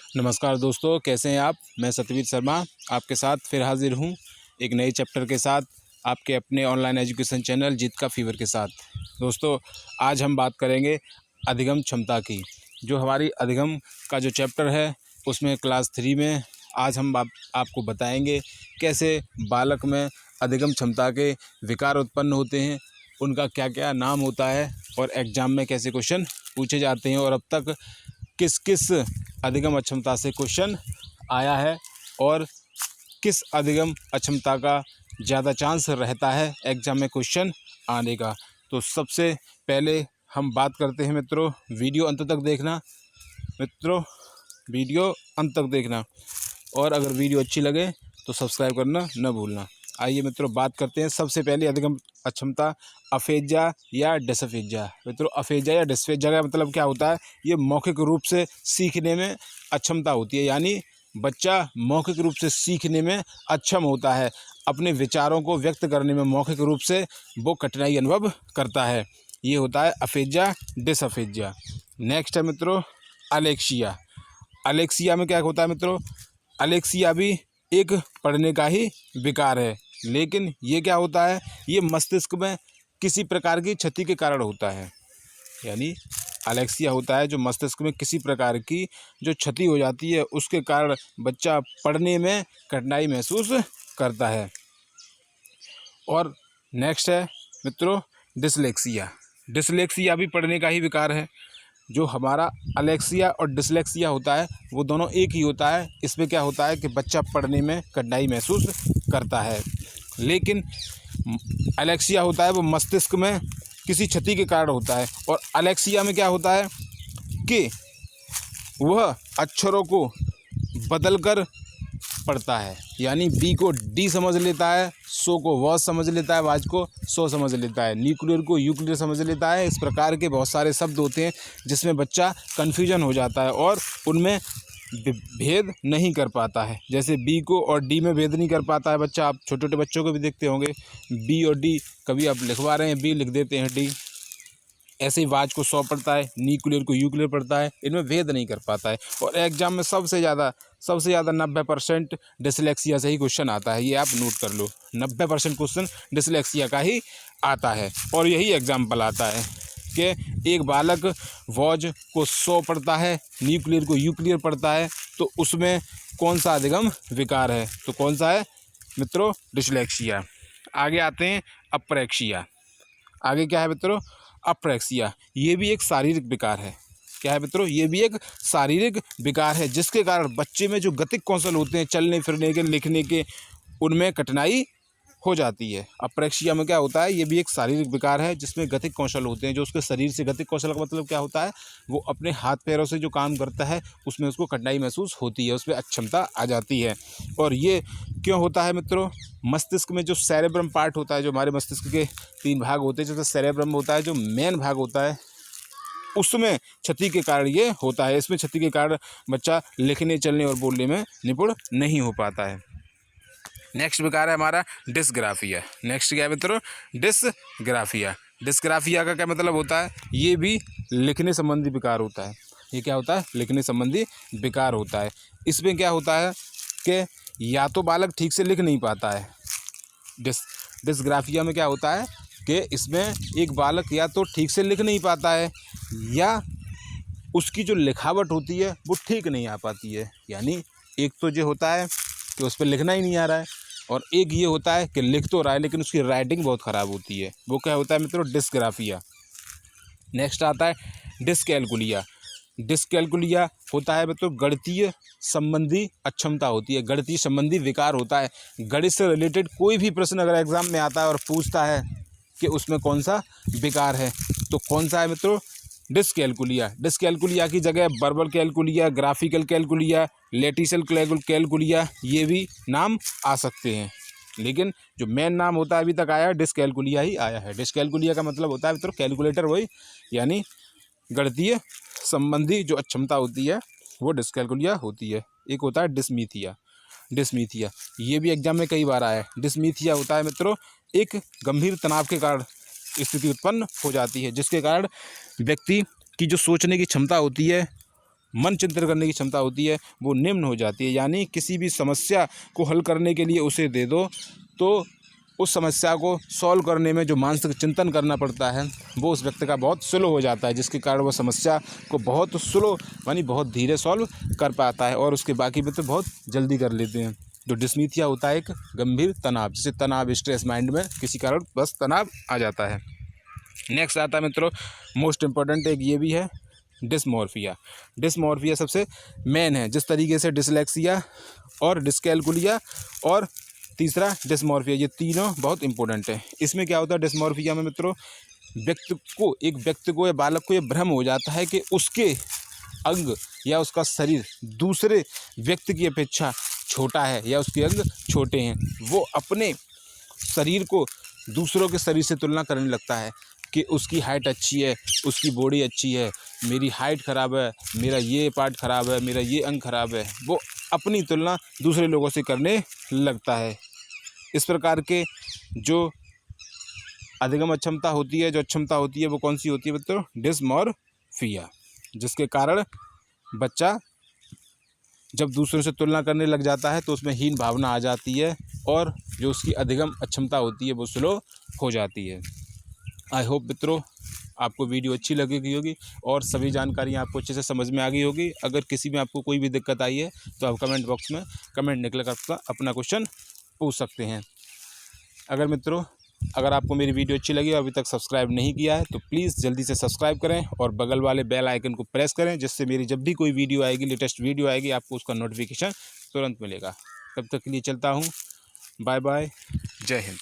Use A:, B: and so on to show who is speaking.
A: नमस्कार दोस्तों, कैसे हैं आप। मैं सतवीर शर्मा आपके साथ फिर हाजिर हूं एक नए चैप्टर के साथ, आपके अपने ऑनलाइन एजुकेशन चैनल जीत का फीवर के साथ। दोस्तों, आज हम बात करेंगे अधिगम क्षमता की। जो हमारी अधिगम का जो चैप्टर है उसमें क्लास 3 में आज हम आपको बताएंगे कैसे बालक में अधिगम क्षमता के विकार उत्पन्न होते हैं, उनका क्या क्या नाम होता है और एग्ज़ाम में कैसे क्वेश्चन पूछे जाते हैं और अब तक किस किस अधिगम अक्षमता से क्वेश्चन आया है और किस अधिगम अक्षमता का ज़्यादा चांस रहता है एग्ज़ाम में क्वेश्चन आने का। तो सबसे पहले हम बात करते हैं मित्रों, वीडियो अंत तक देखना। मित्रों, वीडियो अंत तक देखना और अगर वीडियो अच्छी लगे तो सब्सक्राइब करना न भूलना। आइए मित्रों, बात करते हैं सबसे पहले अधिगम अक्षमता अफेजा या डिसअफेजा। मित्रों, अफेजा या डिसअफेजा का मतलब क्या होता है? ये मौखिक रूप से सीखने में अक्षमता होती है, यानी बच्चा मौखिक रूप से सीखने में अक्षम होता है, अपने विचारों को व्यक्त करने में मौखिक रूप से वो कठिनाई अनुभव करता है। ये होता है अफेजा डिसअफेजा। नेक्स्ट है मित्रों अलेक्सिया। अलेक्सिया में क्या होता है मित्रों? अलेक्सिया भी एक पढ़ने का ही विकार है, लेकिन ये क्या होता है? ये मस्तिष्क में किसी प्रकार की क्षति के कारण होता है। यानी अलेक्सिया होता है जो मस्तिष्क में किसी प्रकार की जो क्षति हो जाती है, उसके कारण बच्चा पढ़ने में कठिनाई महसूस करता है। और नेक्स्ट है मित्रों डिसलेक्सिया। डिसलेक्सिया भी पढ़ने का ही विकार है। जो हमारा अलेक्सिया और डिसलेक्सिया होता है वो दोनों एक ही होता है। इसमें क्या होता है कि बच्चा पढ़ने में कठिनाई महसूस करता है, लेकिन अलेक्सिया होता है वो मस्तिष्क में किसी क्षति के कारण होता है। और अलेक्सिया में क्या होता है कि वह अक्षरों को बदलकर पढ़ता है, यानी बी को डी समझ लेता है, सो को वह समझ लेता है, वाज को सो समझ लेता है, न्यूक्लियर को यूक्लियर समझ लेता है। इस प्रकार के बहुत सारे शब्द होते हैं जिसमें बच्चा कन्फ्यूजन हो जाता है और उनमें भेद नहीं कर पाता है। जैसे बी को और डी में भेद नहीं कर पाता है बच्चा। आप छोटे छोटे बच्चों को भी देखते होंगे, बी और डी कभी आप लिखवा रहे हैं बी लिख देते हैं डी। ऐसे ही वाज को सौ पढ़ता है, न्यूक्लियर को यूक्लियर पढ़ता है, इनमें भेद नहीं कर पाता है। और एग्जाम में सबसे ज़्यादा 90% डिसलेक्सिया से ही क्वेश्चन आता है। ये आप नोट कर लो, 90% क्वेश्चन डिसलेक्सिया का ही आता है। और यही एग्जाम्पल आता है कि एक बालक वॉज को सौ पढ़ता है, न्यूक्लियर को यूक्लियर पढ़ता है, तो उसमें कौन सा अधिगम विकार है? तो कौन सा है मित्रों? डिसलेक्सिया। आगे आते हैं अप्रेक्सिया। आगे क्या है मित्रों? अप्रेक्सिया। ये भी एक शारीरिक विकार है। क्या है मित्रों? ये भी एक शारीरिक विकार है जिसके कारण बच्चे में जो गतिक कौशल होते हैं, चलने फिरने के, लिखने के, उनमें कठिनाई हो जाती है। अप्रेक्सिया में क्या होता है? ये भी एक शारीरिक विकार है जिसमें गतिक कौशल होते हैं। जो उसके शरीर से गतिक कौशल का मतलब क्या होता है? वो अपने हाथ पैरों से जो काम करता है उसमें उसको कठिनाई महसूस होती है, उसमें अक्षमता आ जाती है। और ये क्यों होता है मित्रों? मस्तिष्क में जो सेरेब्रम पार्ट होता है, जो हमारे मस्तिष्क के 3 भाग होते हैं, जैसे सेरेब्रम होता है जो मेन भाग होता है, उसमें क्षति के कारण ये होता है। इसमें क्षति के कारण बच्चा लिखने, चलने और बोलने में निपुण नहीं हो पाता है। नेक्स्ट विकार है हमारा डिस्ग्राफिया। नेक्स्ट क्या है मित्रों? डिस्ग्राफिया। डिस्ग्राफिया का क्या मतलब होता है? ये भी लिखने संबंधी विकार होता है। ये क्या होता है? लिखने संबंधी विकार होता है। इसमें क्या होता है कि या तो बालक ठीक से लिख नहीं पाता है। डिस्ग्राफिया में क्या होता है कि इसमें एक बालक या तो ठीक से लिख नहीं पाता है या उसकी जो लिखावट होती है वो ठीक नहीं आ पाती है। यानी एक तो ये होता है कि उस पर लिखना ही नहीं आ रहा है, और एक ये होता है कि लिख तो रहा है लेकिन उसकी राइटिंग बहुत ख़राब होती है। वो क्या होता है मित्रों? डिस्ग्राफिया। नेक्स्ट आता है डिसकैलकुलिया। डिसकैलकुलिया होता है मित्रों गणितीय संबंधी अक्षमता होती है, गणितीय संबंधी विकार होता है। गणित से रिलेटेड कोई भी प्रश्न अगर एग्जाम में आता है और पूछता है कि उसमें कौन सा विकार है, तो कौन सा है मित्रों? डिसकैलकुलिया। डिसकैलकुलिया की जगह वर्बल कैलकुलिया, ग्राफिकल कैलकुलिया, लेटिसल कैलकुलिया, ये भी नाम आ सकते हैं, लेकिन जो मेन नाम होता है अभी तक आया डिसकैलकुलिया ही आया है। डिसकैलकुलिया का मतलब होता है मित्रों कैलकुलेटर, वही यानी गणितीय संबंधी जो अक्षमता होती है वो डिसकैलकुलिया होती है। एक होता है डिसमीथिया। डिसमीथिया ये भी एग्जाम में कई बार आया है। डिसमीथिया होता है मित्रों एक गंभीर तनाव के कारण स्थिति उत्पन्न हो जाती है, जिसके कारण व्यक्ति की जो सोचने की क्षमता होती है मन चिंतन करने की क्षमता होती है वो निम्न हो जाती है। यानी किसी भी समस्या को हल करने के लिए उसे दे दो तो उस समस्या को सॉल्व करने में जो मानसिक चिंतन करना पड़ता है वो उस व्यक्ति का बहुत स्लो हो जाता है, जिसके कारण वो समस्या को बहुत स्लो यानी बहुत धीरे सॉल्व कर पाता है और उसके बाकी मित्र बहुत जल्दी कर लेते हैं। जो डिसमीथिया होता है एक गंभीर तनाव, जैसे तनाव स्ट्रेस माइंड में किसी कारण बस तनाव आ जाता है। नेक्स्ट आता है मित्रों मोस्ट इम्पॉर्टेंट एक ये भी है डिस्मॉर्फिया। डिस्मॉर्फिया सबसे मेन है, जिस तरीके से डिसलेक्सिया और डिस्कैलकुलिया और तीसरा डिस्मॉर्फिया, ये तीनों बहुत इंपॉर्टेंट है। इसमें क्या होता है डिस्मॉर्फिया में मित्रों, एक व्यक्ति को या बालक को ये भ्रम हो जाता है कि उसके अंग या उसका शरीर दूसरे व्यक्ति की अपेक्षा छोटा है या उसके अंग छोटे हैं। वो अपने शरीर को दूसरों के शरीर से तुलना करने लगता है कि उसकी हाइट अच्छी है, उसकी बॉडी अच्छी है, मेरी हाइट ख़राब है, मेरा ये पार्ट ख़राब है, मेरा ये अंग ख़राब है। वो अपनी तुलना दूसरे लोगों से करने लगता है। इस प्रकार के जो अधिगम अक्षमता होती है, जो अक्षमता होती है वो कौन सी होती है मित्रों, डिस्मॉर्फिया, जिसके कारण बच्चा जब दूसरों से तुलना करने लग जाता है तो उसमें हीन भावना आ जाती है और जो उसकी अधिगम अक्षमता होती है वो स्लो हो जाती है। आई होप मित्रों आपको वीडियो अच्छी लगी होगी और सभी जानकारियाँ आपको अच्छे से समझ में आ गई होगी। अगर किसी में आपको कोई भी दिक्कत आई है तो आप कमेंट बॉक्स में कमेंट निकल कर अपना क्वेश्चन पूछ सकते हैं। अगर आपको मेरी वीडियो अच्छी लगी और अभी तक सब्सक्राइब नहीं किया है तो प्लीज़ जल्दी से सब्सक्राइब करें और बगल वाले बेल आइकन को प्रेस करें, जिससे मेरी जब भी कोई वीडियो आएगी, लेटेस्ट वीडियो आएगी, आपको उसका नोटिफिकेशन तुरंत मिलेगा। तब तक के लिए चलता हूँ, बाय बाय, जय हिंद।